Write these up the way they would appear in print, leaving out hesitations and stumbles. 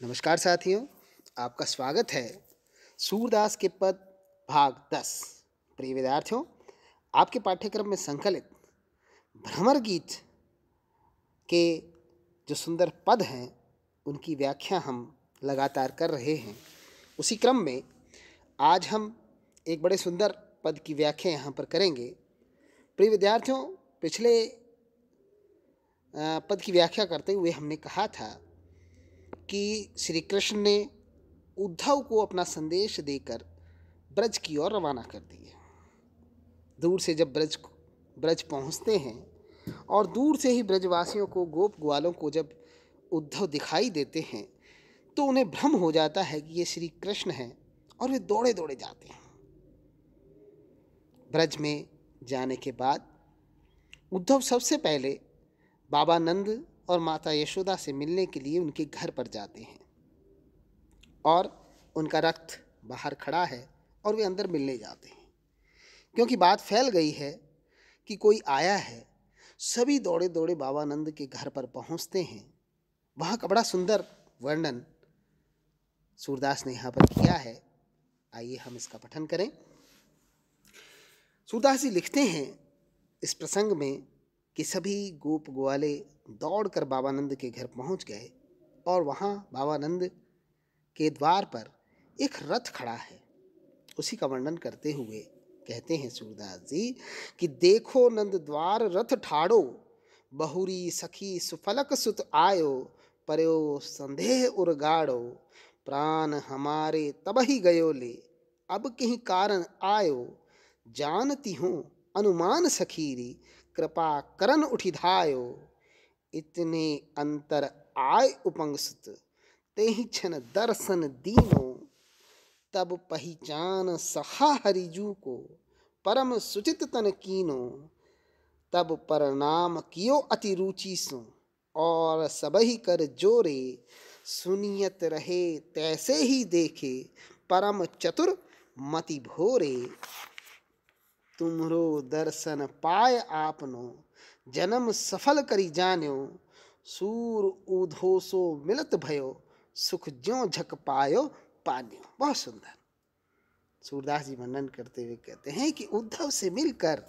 नमस्कार साथियों, आपका स्वागत है सूरदास के पद भाग 10। प्रिय विद्यार्थियों, आपके पाठ्यक्रम में संकलित भ्रमर गीत के जो सुंदर पद हैं उनकी व्याख्या हम लगातार कर रहे हैं। उसी क्रम में आज हम एक बड़े सुंदर पद की व्याख्या यहाँ पर करेंगे। प्रिय विद्यार्थियों, पिछले पद की व्याख्या करते हुए हमने कहा था कि श्री कृष्ण ने उद्धव को अपना संदेश देकर ब्रज की ओर रवाना कर दिए। दूर से जब ब्रज पहुंचते हैं और दूर से ही ब्रजवासियों को, गोप ग्वालों को जब उद्धव दिखाई देते हैं तो उन्हें भ्रम हो जाता है कि ये श्री कृष्ण हैं और वे दौड़े दौड़े जाते हैं। ब्रज में जाने के बाद उद्धव सबसे पहले बाबा नंद और माता यशोदा से मिलने के लिए उनके घर पर जाते हैं और उनका रथ बाहर खड़ा है और वे अंदर मिलने जाते हैं। क्योंकि बात फैल गई है कि कोई आया है, सभी दौड़े दौड़े बाबा नंद के घर पर पहुंचते हैं। वहाँ का बड़ा सुंदर वर्णन सूरदास ने यहाँ पर किया है। आइए हम इसका पठन करें। सूरदास जी लिखते हैं इस प्रसंग में कि सभी गोप ग्वाले दौड़कर बाबा नंद के घर पहुंच गए और वहाँ बाबा नंद के द्वार पर एक रथ खड़ा है। उसी का वर्णन करते हुए कहते हैं सूरदास जी कि देखो नंद द्वार रथ ठाड़ो, बहुरी सखी सुफलक सुत आयो, पर्यो संदेह उर्गाड़ो, प्राण हमारे तब ही गयो ले, अब कहीं कारण आयो, जानती हूँ अनुमान सखीरी, कृपा करन उठी धायो, इतने अंतर आय उपंग सुत, तेहि क्षण दर्शन दीनो, तब पहचान सहा हरिजू को, परम सुचित तन कीनो, तब प्रणाम कियो अति रुचि सो, और सबही कर जोरे, सुनियत रहे तैसे ही देखे, परम चतुर मति भोरे, तुमरो दर्शन पाय आपनो, जन्म सफल करी जान्यो, सूर उधोसो मिलत भयो, सुख ज्यों झक पायो पान्यो। बहुत सुंदर सूरदास जी वर्णन करते हुए कहते हैं कि उद्धव से मिलकर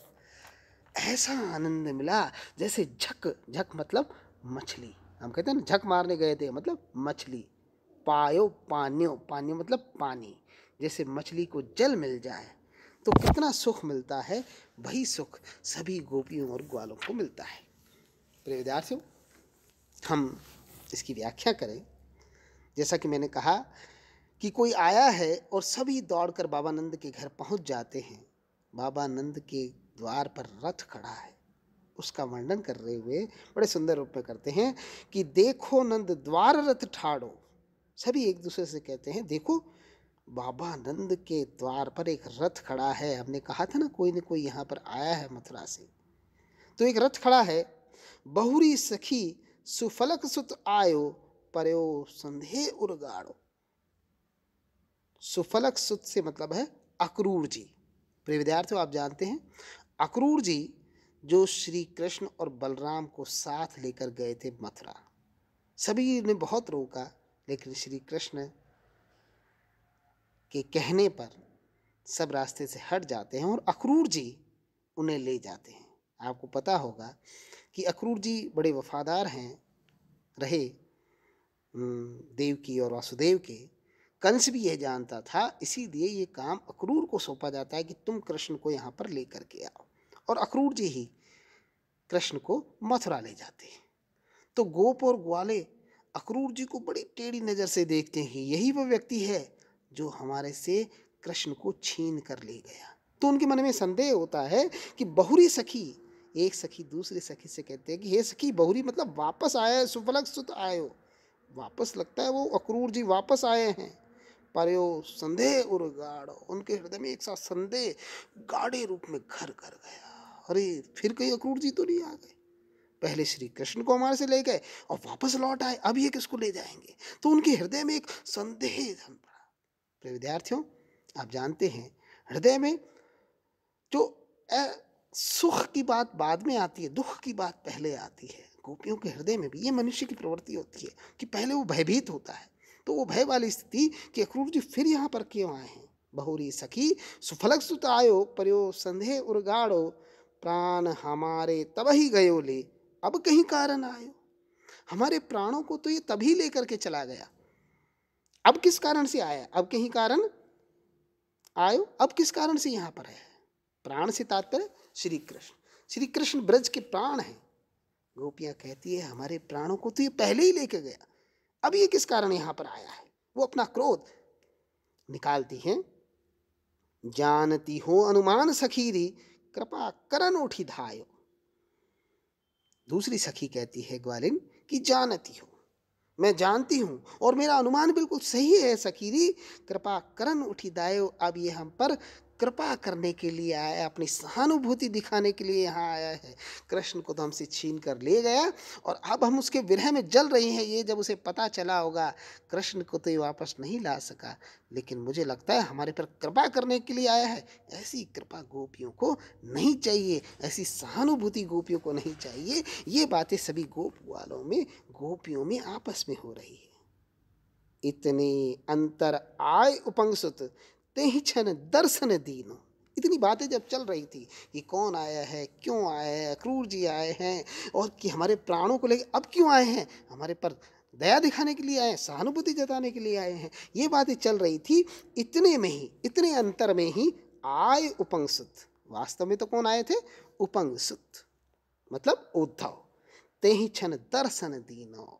ऐसा आनंद मिला जैसे झक, झक मतलब मछली, हम कहते हैं ना झक मारने गए थे, मतलब मछली, पायो पान्यो, पान्यो मतलब पानी, जैसे मछली को जल मिल जाए तो कितना सुख मिलता है, वही सुख सभी गोपियों और ग्वालों को मिलता है। प्रिय विद्यार्थियों, हम इसकी व्याख्या करें। जैसा कि मैंने कहा कि कोई आया है और सभी दौड़कर बाबा नंद के घर पहुंच जाते हैं। बाबा नंद के द्वार पर रथ खड़ा है, उसका वर्णन कर रहे हुए बड़े सुंदर रूप में करते हैं कि देखो नंद द्वार रथ ठाड़ो। सभी एक दूसरे से कहते हैं देखो बाबा नंद के द्वार पर एक रथ खड़ा है। हमने कहा था ना कोई यहाँ पर आया है मथुरा से, तो एक रथ खड़ा है। बहुरी सखी सुफलक सुत आयो, पर्यो संदेह उर्गाड़ो। सुफलक सुत से मतलब है अक्रूर जी। प्रिय विद्यार्थियों, आप जानते हैं अक्रूर जी जो श्री कृष्ण और बलराम को साथ लेकर गए थे मथुरा। सभी ने बहुत रोका, लेकिन श्री कृष्ण के कहने पर सब रास्ते से हट जाते हैं और अक्रूर जी उन्हें ले जाते हैं। आपको पता होगा कि अक्रूर जी बड़े वफादार हैं रहे देवकी और वासुदेव के। कंस भी यह जानता था, इसीलिए ये काम अक्रूर को सौंपा जाता है कि तुम कृष्ण को यहाँ पर लेकर के आओ, और अक्रूर जी ही कृष्ण को मथुरा ले जाते हैं। तो गोप और ग्वाले अक्रूर जी को बड़ी टेढ़ी नज़र से देखते हैं, यही वो व्यक्ति है जो हमारे से कृष्ण को छीन कर ले गया। तो उनके मन में संदेह होता है कि बहुरी सखी, एक सखी दूसरी सखी से कहते हैं कि हे सखी, बहुरी मतलब वापस आया है, सुफलक सुत आयो, वापस लगता है वो अक्रूर जी वापस आए हैं। पर्यो संदेह उर्गाड़ो, उनके हृदय में एक सा संदेह गाढ़े रूप में घर कर गया। अरे फिर कहीं अक्रूर जी तो नहीं आ गए, पहले श्री कृष्ण को हमारे से ले गए और वापस लौट आए, अब ये किसको ले जाएंगे। तो उनके हृदय में एक संदेह धन पड़ा। प्रिय विद्यार्थियों, आप जानते हैं हृदय में जो सुख की बात बाद में आती है, दुख की बात पहले आती है। गोपियों के हृदय में भी ये मनुष्य की प्रवृत्ति होती है कि पहले वो भयभीत होता है, तो वो भय वाली स्थिति कि अक्रूर जी फिर यहाँ पर क्यों आए हैं। बहुरी सखी सुफलक सुत आयो, पर्यो संदेह उर्गाड़ो, प्राण हमारे तब ही गयो ले, अब कहीं कारण आयो। हमारे प्राणों को तो ये तभी लेकर के चला गया, अब किस कारण से आया, अब कहीं कारण आयो, अब किस कारण से यहाँ पर है। प्राण से तात्पर्य श्री कृष्ण, श्री कृष्ण ब्रज के प्राण हैं। गोपियां कहती है हमारे प्राणों को तो ये पहले ही लेके गया, अब ये किस कारण यहाँ पर आया है। वो अपना क्रोध निकालती हैं। जानती हो अनुमान सखीरी, कृपा करन उठी धायो। दूसरी सखी कहती है ग्वालिन कि जानती हो, मैं जानती हूं और मेरा अनुमान बिल्कुल सही है सखीरी, कृपा करन उठी दायो। अब ये हम पर कृपा करने के लिए आया है, अपनी सहानुभूति दिखाने के लिए यहाँ आया है। कृष्ण को तो हमसे छीन कर ले गया और अब हम उसके विरह में जल रहे हैं। ये जब उसे पता चला होगा, कृष्ण को तो ये वापस नहीं ला सका, लेकिन मुझे लगता है हमारे पर कृपा करने के लिए आया है। ऐसी कृपा गोपियों को नहीं चाहिए, ऐसी सहानुभूति गोपियों को नहीं चाहिए। ये बातें सभी गोप वालों में, गोपियों में आपस में हो रही है। इतने अंतर आय उपंगसुत, ते ही क्षण दर्शन दीनो। इतनी बातें जब चल रही थी कि कौन आया है, क्यों आया है, अक्रूर जी आए हैं और कि हमारे प्राणों को लेकर अब क्यों आए हैं, हमारे पर दया दिखाने के लिए आए हैं, सहानुभूति जताने के लिए आए हैं, ये बातें चल रही थी। इतने में ही, इतने अंतर में ही आय उपंगसुत, वास्तव में तो कौन आए थे, उपंगसुत मतलब उद्धव। ते ही क्षण दर्शन दीनो,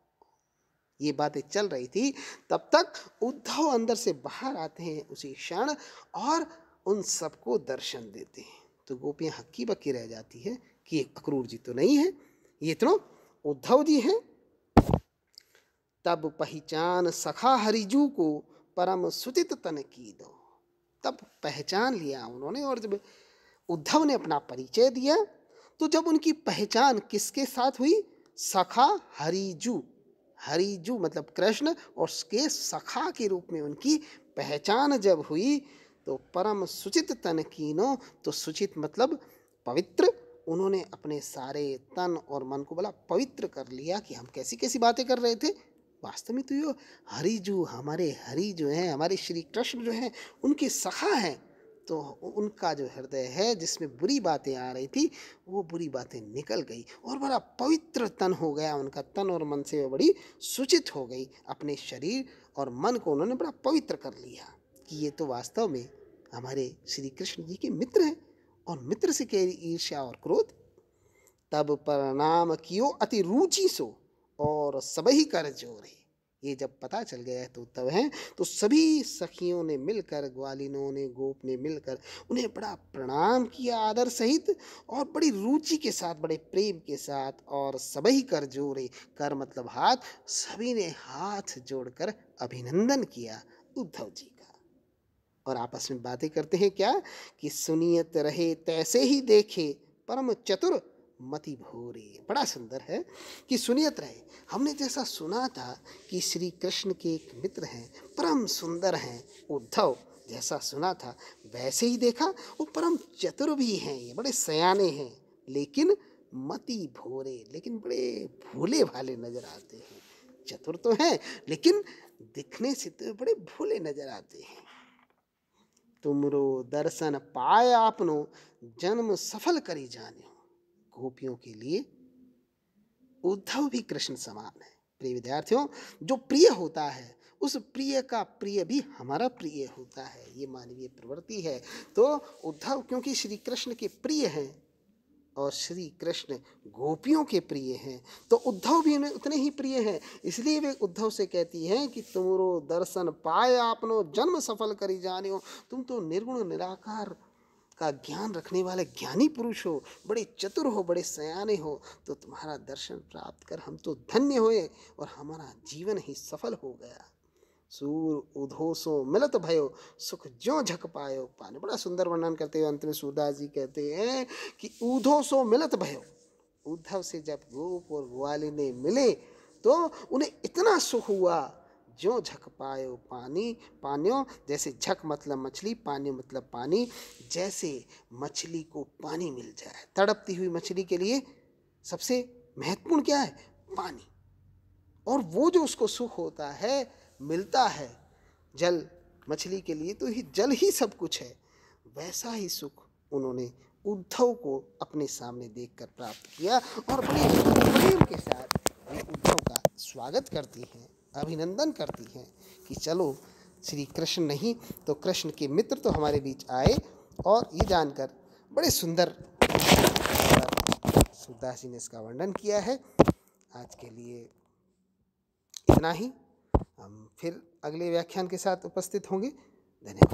ये बातें चल रही थी। तब तक उद्धव अंदर से बाहर आते हैं उसी क्षण और उन सबको दर्शन देते हैं। तो गोपियां हक्की बक्की रह जाती है कि ये अक्रूर जी तो नहीं है, ये तो उद्धव जी हैं। तब पहचान सखा हरिजू को, परम सुचित तन की दो। तब पहचान लिया उन्होंने, और जब उद्धव ने अपना परिचय दिया तो जब उनकी पहचान किसके साथ हुई, सखा हरिजू, हरिजू मतलब कृष्ण, और उसके सखा के रूप में उनकी पहचान जब हुई तो परम सुचित तन कीनो, तो सुचित मतलब पवित्र। उन्होंने अपने सारे तन और मन को बड़ा पवित्र कर लिया कि हम कैसी कैसी बातें कर रहे थे। वास्तव में तो ये हरिजू, हमारे हरि जो हैं, हमारे श्री कृष्ण जो हैं, उनके सखा हैं। तो उनका जो हृदय है जिसमें बुरी बातें आ रही थी, वो बुरी बातें निकल गई और बड़ा पवित्र तन हो गया उनका, तन और मन से वो बड़ी सूचित हो गई। अपने शरीर और मन को उन्होंने बड़ा पवित्र कर लिया कि ये तो वास्तव में हमारे श्री कृष्ण जी के मित्र हैं, और मित्र से के ईर्ष्या और क्रोध। तब प्रणाम कियो अति रुचि सो, और सबही कर जोरे। ये जब पता चल गया तो तब है, तो सभी सखियों ने मिलकर, ग्वालिनों ने, गोप ने मिलकर उन्हें बड़ा प्रणाम किया आदर सहित, और बड़ी रुचि के साथ, बड़े प्रेम के साथ। और सबही कर जोरे, कर मतलब हाथ, सभी ने हाथ जोड़कर अभिनंदन किया उद्धव जी का। और आपस में बातें करते हैं क्या, कि सुनियत रहे तैसे ही देखे, परम चतुर मति भोरे। बड़ा सुंदर है कि सुनियत रहे, हमने जैसा सुना था कि श्री कृष्ण के एक मित्र हैं, परम सुंदर हैं उद्धव, जैसा सुना था वैसे ही देखा। वो परम चतुर भी हैं, ये बड़े सयाने हैं, लेकिन मति भोरे, लेकिन बड़े भोले भाले नजर आते हैं। चतुर तो हैं लेकिन दिखने से तो बड़े भोले नजर आते हैं। तुमरो दर्शन पाए आपनो, जन्म सफल करी जाने। गोपियों के लिए उद्धव भी कृष्ण समान है। प्रिय विद्यार्थियों, जो प्रिय होता है उस प्रिय का प्रिय भी हमारा प्रिय होता है, ये मानवीय प्रवृत्ति है। तो उद्धव क्योंकि श्री कृष्ण के प्रिय हैं और श्री कृष्ण गोपियों के प्रिय हैं, तो उद्धव भी उन्हें उतने ही प्रिय हैं। इसलिए वे उद्धव से कहती हैं कि तुमरो दर्शन पाए आपनो, जन्म सफल करी जाने हो। तुम तो निर्गुण निराकार का ज्ञान रखने वाले ज्ञानी पुरुष हो, बड़े चतुर हो, बड़े सयाने हो, तो तुम्हारा दर्शन प्राप्त कर हम तो धन्य हुए और हमारा जीवन ही सफल हो गया। सूर उधोसो मिलत भयो, सुख ज्यों झक पायो पाने। बड़ा सुंदर वर्णन करते हुए अंत में सूरदास जी कहते हैं कि उधोसो मिलत भयो, उद्धव से जब गोप और ग्वालिनी मिले तो उन्हें इतना सुख हुआ, ज्यों झक पायो पानी, पानियों जैसे, झक मतलब मछली, पानी मतलब पानी, जैसे मछली को पानी मिल जाए। तड़पती हुई मछली के लिए सबसे महत्वपूर्ण क्या है, पानी। और वो जो उसको सुख होता है मिलता है। जल मछली के लिए तो जल ही सब कुछ है, वैसा ही सुख उन्होंने उद्धव को अपने सामने देखकर प्राप्त किया और बड़े प्रेम के साथ वे उद्धव का स्वागत करती हैं, अभिनंदन करती हैं कि चलो श्री कृष्ण नहीं तो कृष्ण के मित्र तो हमारे बीच आए। और ये जानकर बड़े सुंदर सूरदास जी ने इसका वर्णन किया है। आज के लिए इतना ही, हम फिर अगले व्याख्यान के साथ उपस्थित होंगे। धन्यवाद।